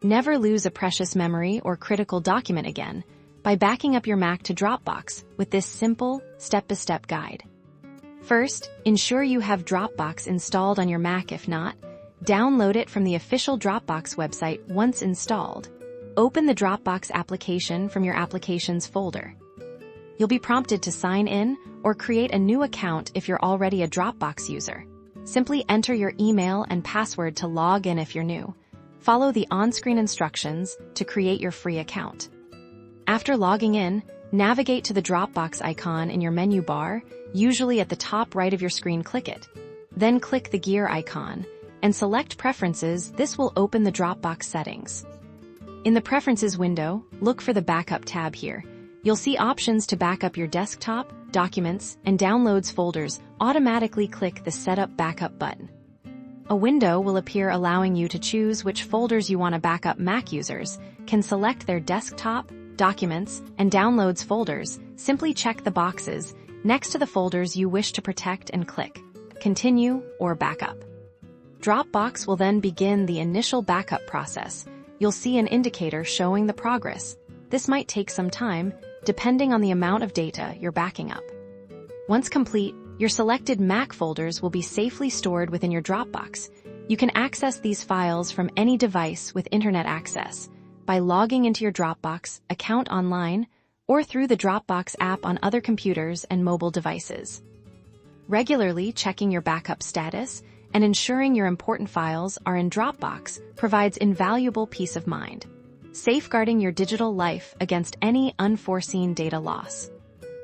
Never lose a precious memory or critical document again by backing up your Mac to Dropbox with this simple, step-by-step guide. First, ensure you have Dropbox installed on your Mac. If not, download it from the official Dropbox website once installed. Open the Dropbox application from your Applications folder. You'll be prompted to sign in or create a new account if you're already a Dropbox user. Simply enter your email and password to log in if you're new. Follow the on-screen instructions to create your free account. After logging in, navigate to the Dropbox icon in your menu bar, usually at the top right of your screen. Click it. Then click the gear icon and select Preferences. This will open the Dropbox settings. In the Preferences window, look for the Backup tab here. You'll see options to back up your desktop, documents, and downloads folders. Automatically click the Setup Backup button. A window will appear allowing you to choose which folders you want to back up. Mac users can select their desktop, documents, and downloads folders. Simply check the boxes next to the folders you wish to protect and click Continue or Backup. Dropbox will then begin the initial backup process. You'll see an indicator showing the progress. This might take some time, depending on the amount of data you're backing up. Once complete, your selected Mac folders will be safely stored within your Dropbox. You can access these files from any device with internet access by logging into your Dropbox account online or through the Dropbox app on other computers and mobile devices. Regularly checking your backup status and ensuring your important files are in Dropbox provides invaluable peace of mind, safeguarding your digital life against any unforeseen data loss.